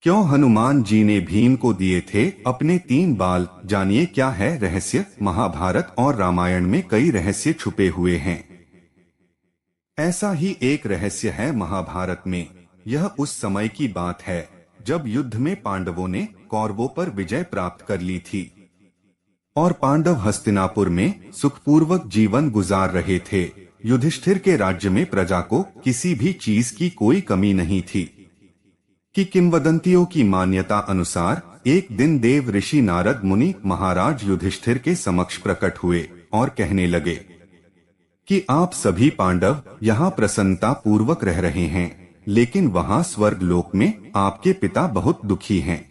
क्यों हनुमान जी ने भीम को दिए थे अपने 3 बाल? जानिए क्या है रहस्य। महाभारत और रामायण में कई रहस्य छुपे हुए हैं। ऐसा ही एक रहस्य है महाभारत में। यह उस समय की बात है जब युद्ध में पांडवों ने कौरवों पर विजय प्राप्त कर ली थी और पांडव हस्तिनापुर में सुखपूर्वक जीवन गुजार रहे थे। युधिष्ठिर के राज्य में प्रजा को किसी भी चीज की कोई कमी नहीं थी कि किंवदंतियों की मान्यता अनुसार एक दिन देव ऋषि नारद मुनि महाराज युधिष्ठिर के समक्ष प्रकट हुए और कहने लगे कि आप सभी पांडव यहाँ प्रसन्नता पूर्वक रह रहे हैं, लेकिन वहाँ स्वर्ग लोक में आपके पिता बहुत दुखी हैं।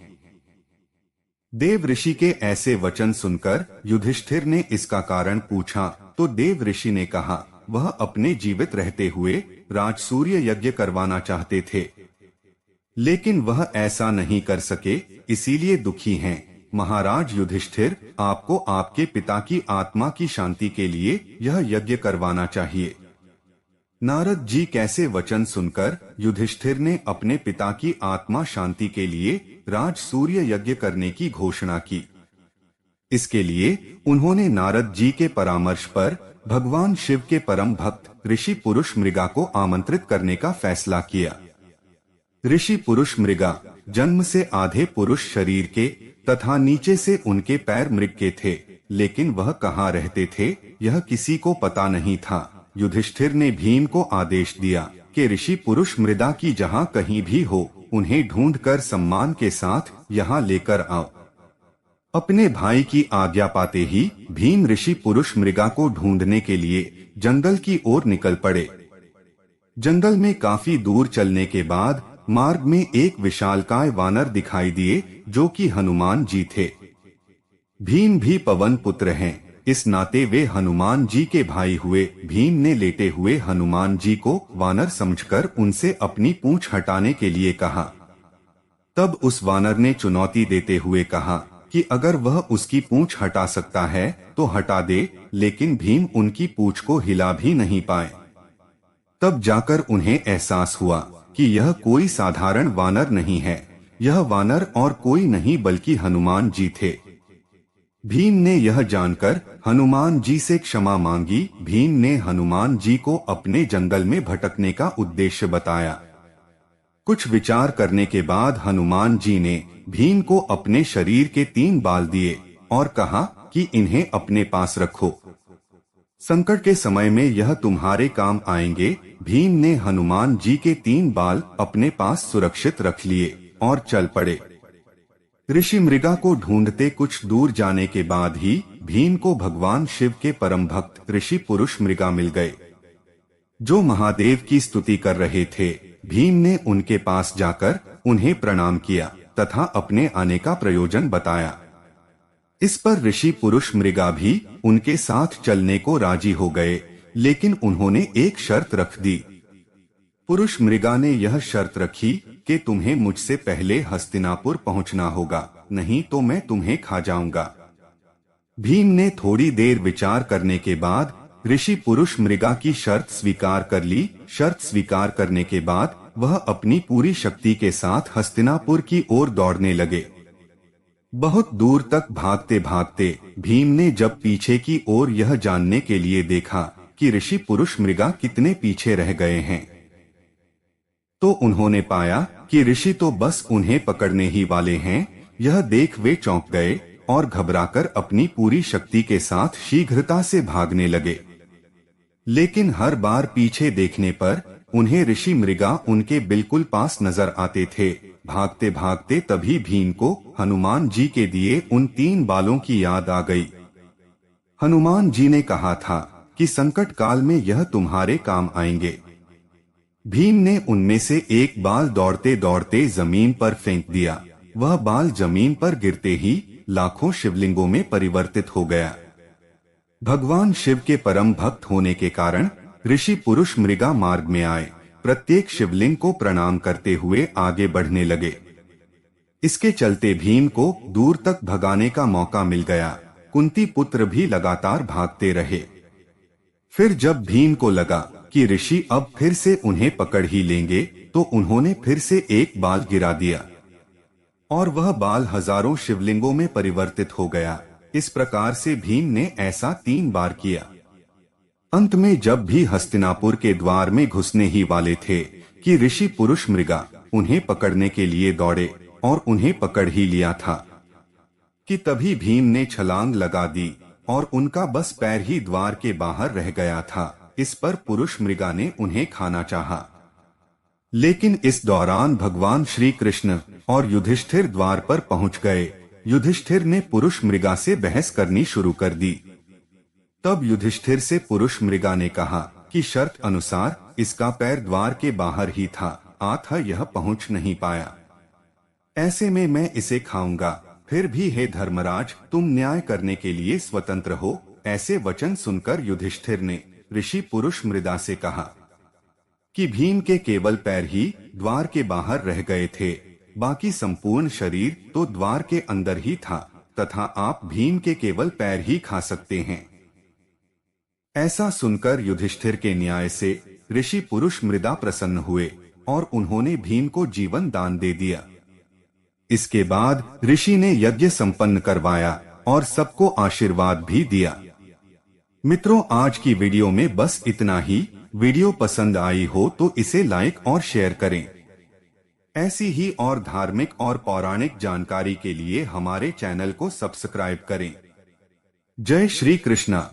देव ऋषि के ऐसे वचन सुनकर युधिष्ठिर ने इसका कारण पूछा तो देव ऋषि ने कहा वह अपने जीवित रहते हुए राजसूय यज्ञ करवाना चाहते थे, लेकिन वह ऐसा नहीं कर सके, इसीलिए दुखी हैं। महाराज युधिष्ठिर, आपको आपके पिता की आत्मा की शांति के लिए यह यज्ञ करवाना चाहिए। नारद जी कैसे वचन सुनकर युधिष्ठिर ने अपने पिता की आत्मा शांति के लिए राजसूय यज्ञ करने की घोषणा की। इसके लिए उन्होंने नारद जी के परामर्श पर भगवान शिव के परम भक्त ऋषि पुरुष मृगा को आमंत्रित करने का फैसला किया। ऋषि पुरुष मृगा जन्म से आधे पुरुष शरीर के तथा नीचे से उनके पैर मृग के थे, लेकिन वह कहाँ रहते थे यह किसी को पता नहीं था। युधिष्ठिर ने भीम को आदेश दिया कि ऋषि पुरुष मृदा की जहाँ कहीं भी हो उन्हें ढूंढकर सम्मान के साथ यहाँ लेकर आओ। अपने भाई की आज्ञा पाते ही भीम ऋषि पुरुष मृगा को ढूंढने के लिए जंगल की ओर निकल पड़े। जंगल में काफी दूर चलने के बाद मार्ग में एक विशालकाय वानर दिखाई दिए जो कि हनुमान जी थे। भीम भी पवन पुत्र हैं, इस नाते वे हनुमान जी के भाई हुए। भीम ने लेटे हुए हनुमान जी को वानर समझकर उनसे अपनी पूंछ हटाने के लिए कहा। तब उस वानर ने चुनौती देते हुए कहा कि अगर वह उसकी पूंछ हटा सकता है तो हटा दे, लेकिन भीम उनकी पूंछ को हिला भी नहीं पाए। तब जाकर उन्हें एहसास हुआ कि यह कोई साधारण वानर नहीं है, यह वानर और कोई नहीं बल्कि हनुमान जी थे। भीम ने यह जानकर हनुमान जी से क्षमा मांगी। भीम ने हनुमान जी को अपने जंगल में भटकने का उद्देश्य बताया। कुछ विचार करने के बाद हनुमान जी ने भीम को अपने शरीर के 3 बाल दिए और कहा कि इन्हें अपने पास रखो, संकट के समय में यह तुम्हारे काम आएंगे। भीम ने हनुमान जी के 3 बाल अपने पास सुरक्षित रख लिए और चल पड़े। ऋषि मृगा को ढूंढते कुछ दूर जाने के बाद ही भीम को भगवान शिव के परम भक्त ऋषि पुरुष मृगा मिल गए, जो महादेव की स्तुति कर रहे थे। भीम ने उनके पास जाकर उन्हें प्रणाम किया तथा अपने आने का प्रयोजन बताया। इस पर ऋषि पुरुष मृगा भी उनके साथ चलने को राजी हो गए, लेकिन उन्होंने एक शर्त रख दी। पुरुष मृगा ने यह शर्त रखी कि तुम्हें मुझसे पहले हस्तिनापुर पहुंचना होगा, नहीं तो मैं तुम्हें खा जाऊंगा। भीम ने थोड़ी देर विचार करने के बाद ऋषि पुरुष मृगा की शर्त स्वीकार कर ली। शर्त स्वीकार करने के बाद वह अपनी पूरी शक्ति के साथ हस्तिनापुर की ओर दौड़ने लगे। बहुत दूर तक भागते भागते भीम ने जब पीछे की ओर यह जानने के लिए देखा कि ऋषि पुरुष मृगा कितने पीछे रह गए हैं, तो उन्होंने पाया कि ऋषि तो बस उन्हें पकड़ने ही वाले हैं। यह देख वे चौंक गए और घबराकर अपनी पूरी शक्ति के साथ शीघ्रता से भागने लगे, लेकिन हर बार पीछे देखने पर उन्हें ऋषि मृगा उनके बिल्कुल पास नजर आते थे। भागते भागते तभी भीम को हनुमान जी के दिए उन 3 बालों की याद आ गई। हनुमान जी ने कहा था कि संकट काल में यह तुम्हारे काम आएंगे। भीम ने उनमें से एक बाल दौड़ते दौड़ते जमीन पर फेंक दिया। वह बाल जमीन पर गिरते ही लाखों शिवलिंगों में परिवर्तित हो गया। भगवान शिव के परम भक्त होने के कारण ऋषि पुरुष मृगा मार्ग में आए, प्रत्येक शिवलिंग को प्रणाम करते हुए आगे बढ़ने लगे। इसके चलते भीम को दूर तक भगाने का मौका मिल गया। कुंती पुत्र भी लगातार भागते रहे। फिर जब भीम को लगा कि ऋषि अब फिर से उन्हें पकड़ ही लेंगे, तो उन्होंने फिर से एक बाल गिरा दिया। और वह बाल हजारों शिवलिंगों में परिवर्तित हो गया। इस प्रकार से भीम ने ऐसा 3 बार किया। अंत में जब भी हस्तिनापुर के द्वार में घुसने ही वाले थे कि ऋषि पुरुष मृगा उन्हें पकड़ने के लिए दौड़े और उन्हें पकड़ ही लिया था कि तभी भीम ने छलांग लगा दी और उनका बस पैर ही द्वार के बाहर रह गया था। इस पर पुरुष मृगा ने उन्हें खाना चाहा, लेकिन इस दौरान भगवान श्री कृष्ण और युधिष्ठिर द्वार पर पहुंच गए। युधिष्ठिर ने पुरुष मृगा से बहस करनी शुरू कर दी। तब युधिष्ठिर से पुरुष मृगा ने कहा कि शर्त अनुसार इसका पैर द्वार के बाहर ही था, अतः यह पहुंच नहीं पाया। ऐसे में मैं इसे खाऊंगा। फिर भी हे धर्मराज, तुम न्याय करने के लिए स्वतंत्र हो। ऐसे वचन सुनकर युधिष्ठिर ने ऋषि पुरुष मृदा से कहा कि भीम के केवल पैर ही द्वार के बाहर रह गए थे, बाकी संपूर्ण शरीर तो द्वार के अंदर ही था, तथा आप भीम के केवल पैर ही खा सकते हैं। ऐसा सुनकर युधिष्ठिर के न्याय से ऋषि पुरुष मृदा प्रसन्न हुए और उन्होंने भीम को जीवन दान दे दिया। इसके बाद ऋषि ने यज्ञ संपन्न करवाया और सबको आशीर्वाद भी दिया। मित्रों, आज की वीडियो में बस इतना ही। वीडियो पसंद आई हो तो इसे लाइक और शेयर करें। ऐसी ही और धार्मिक और पौराणिक जानकारी के लिए हमारे चैनल को सब्सक्राइब करें। जय श्री कृष्णा।